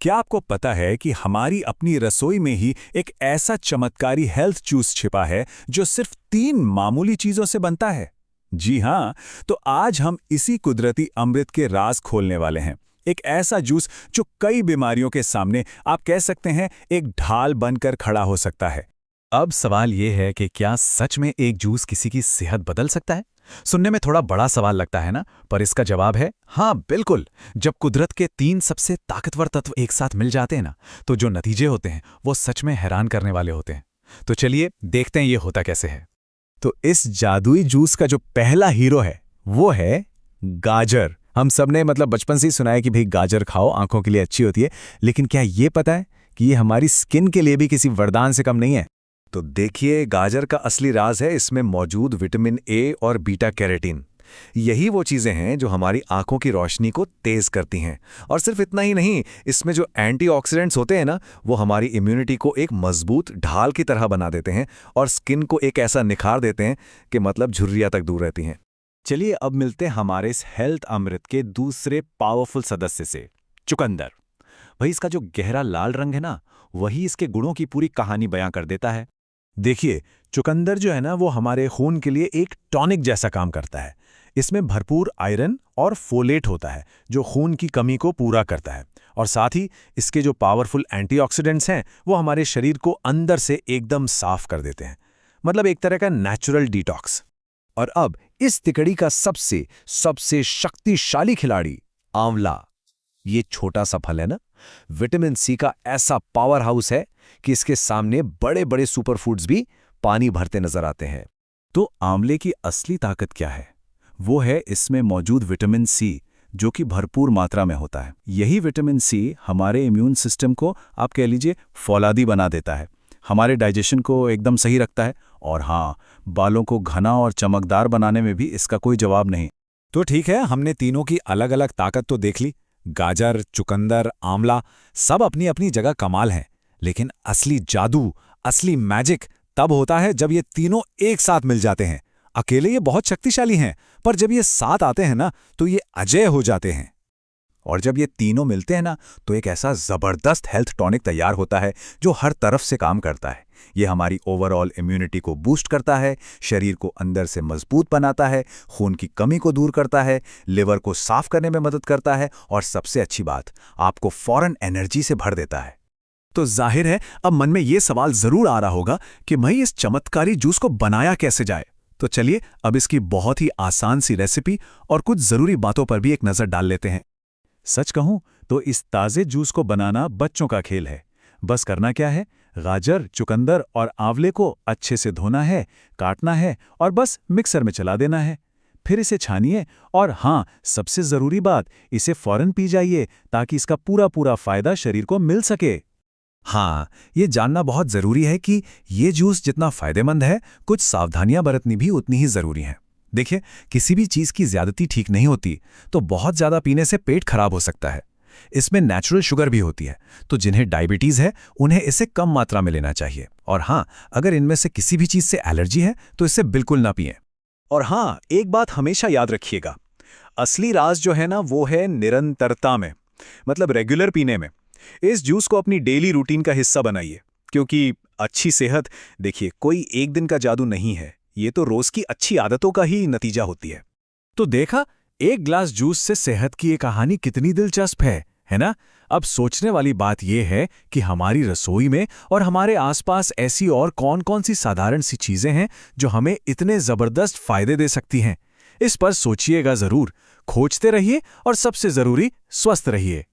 क्या आपको पता है कि हमारी अपनी रसोई में ही एक ऐसा चमत्कारी हेल्थ जूस छिपा है जो सिर्फ 3 मामूली चीजों से बनता है? जी हाँ, तो आज हम इसी कुदरती अमृत के राज खोलने वाले हैं। एक ऐसा जूस जो कई बीमारियों के सामने आप कह सकते हैं एक ढाल बनकर खड़ा हो सकता है। अब सवाल ये है कि क्या सच में एक जूस किसी की सेहत बदल सकता है? सुनने में थोड़ा बड़ा सवाल लगता है ना, पर इसका जवाब है हाँ, बिल्कुल। जब कुदरत के 3 सबसे ताकतवर तत्व एक साथ मिल जाते हैं ना, तो जो नतीजे होते हैं वो सच में हैरान करने वाले होते हैं। तो चलिए देखते हैं ये होता कैसे है। तो इस जादुई जूस का जो पहला हीरो है वो है गाजर। हम सबने बचपन से ही सुना है कि भाई गाजर खाओ, आंखों के लिए अच्छी होती है, लेकिन क्या ये पता है कि ये हमारी स्किन के लिए भी किसी वरदान से कम नहीं है? तो देखिए, गाजर का असली राज है इसमें मौजूद विटामिन ए और बीटा कैरोटीन। यही वो चीजें हैं जो हमारी आंखों की रोशनी को तेज करती हैं। और सिर्फ इतना ही नहीं, इसमें जो एंटीऑक्सीडेंट्स होते हैं ना, वो हमारी इम्यूनिटी को एक मजबूत ढाल की तरह बना देते हैं और स्किन को एक ऐसा निखार देते हैं कि झुर्रियां तक दूर रहती हैं। चलिए अब मिलते हैं हमारे इस हेल्थ अमृत के दूसरे पावरफुल सदस्य से, चुकंदर। भाई इसका जो गहरा लाल रंग है ना, वही इसके गुणों की पूरी कहानी बयां कर देता है। देखिए, चुकंदर जो है ना, वो हमारे खून के लिए एक टॉनिक जैसा काम करता है। इसमें भरपूर आयरन और फोलेट होता है जो खून की कमी को पूरा करता है, और साथ ही इसके जो पावरफुल एंटीऑक्सीडेंट्स हैं वो हमारे शरीर को अंदर से एकदम साफ कर देते हैं। एक तरह का नेचुरल डिटॉक्स। और अब इस तिकड़ी का सबसे सबसे शक्तिशाली खिलाड़ी, आंवला। ये छोटा सा फल है ना, विटामिन सी का ऐसा पावर हाउस है कि इसके सामने बड़े बड़े सुपरफूड्स भी पानी भरते नजर आते हैं। तो आंवले की असली ताकत क्या है? वो है इसमें मौजूद विटामिन सी, जो कि भरपूर मात्रा में होता है। यही विटामिन सी हमारे इम्यून सिस्टम को, आप कह लीजिए, फौलादी बना देता है, हमारे डाइजेशन को एकदम सही रखता है, और हाँ, बालों को घना और चमकदार बनाने में भी इसका कोई जवाब नहीं। तो ठीक है, हमने तीनों की अलग अलग ताकत तो देख ली। गाजर, चुकंदर, आंवला सब अपनी अपनी जगह कमाल हैं, लेकिन असली जादू, असली मैजिक तब होता है जब ये तीनों एक साथ मिल जाते हैं। अकेले ये बहुत शक्तिशाली हैं, पर जब ये साथ आते हैं ना, तो ये अजेय हो जाते हैं। और जब ये तीनों मिलते हैं ना, तो एक ऐसा जबरदस्त हेल्थ टॉनिक तैयार होता है जो हर तरफ से काम करता है। ये हमारी ओवरऑल इम्यूनिटी को बूस्ट करता है, शरीर को अंदर से मजबूत बनाता है, खून की कमी को दूर करता है, लिवर को साफ करने में मदद करता है, और सबसे अच्छी बात, आपको फौरन एनर्जी से भर देता है। तो जाहिर है अब मन में ये सवाल जरूर आ रहा होगा कि भाई इस चमत्कारी जूस को बनाया कैसे जाए। तो चलिए अब इसकी बहुत ही आसान सी रेसिपी और कुछ जरूरी बातों पर भी एक नजर डाल लेते हैं। सच कहूं तो इस ताजे जूस को बनाना बच्चों का खेल है। बस करना क्या है, गाजर, चुकंदर और आंवले को अच्छे से धोना है, काटना है और बस मिक्सर में चला देना है। फिर इसे छानिए, और हाँ, सबसे जरूरी बात, इसे फौरन पी जाइए ताकि इसका पूरा पूरा फायदा शरीर को मिल सके। हाँ, ये जानना बहुत जरूरी है कि ये जूस जितना फायदेमंद है, कुछ सावधानियां बरतनी भी उतनी ही जरूरी हैं। देखिए, किसी भी चीज की ज्यादती ठीक नहीं होती, तो बहुत ज्यादा पीने से पेट खराब हो सकता है। इसमें नेचुरल शुगर भी होती है, तो जिन्हें डायबिटीज है उन्हें इसे कम मात्रा में लेना चाहिए। और हाँ, अगर इनमें से किसी भी चीज से एलर्जी है तो इसे बिल्कुल ना पिएं। और हाँ, एक बात हमेशा याद रखिएगा, असली राज जो है ना, वो है निरंतरता में, रेगुलर पीने में। इस जूस को अपनी डेली रूटीन का हिस्सा बनाइए, क्योंकि अच्छी सेहत, देखिए, कोई एक दिन का जादू नहीं है, ये तो रोज की अच्छी आदतों का ही नतीजा होती है। तो देखा, एक ग्लास जूस से सेहत की ये कहानी कितनी दिलचस्प है ना? अब सोचने वाली बात यह है कि हमारी रसोई में और हमारे आसपास ऐसी और कौन-कौन सी साधारण सी चीजें हैं जो हमें इतने जबरदस्त फायदे दे सकती हैं। इस पर सोचिएगा जरूर, खोजते रहिए और सबसे जरूरी, स्वस्थ रहिए।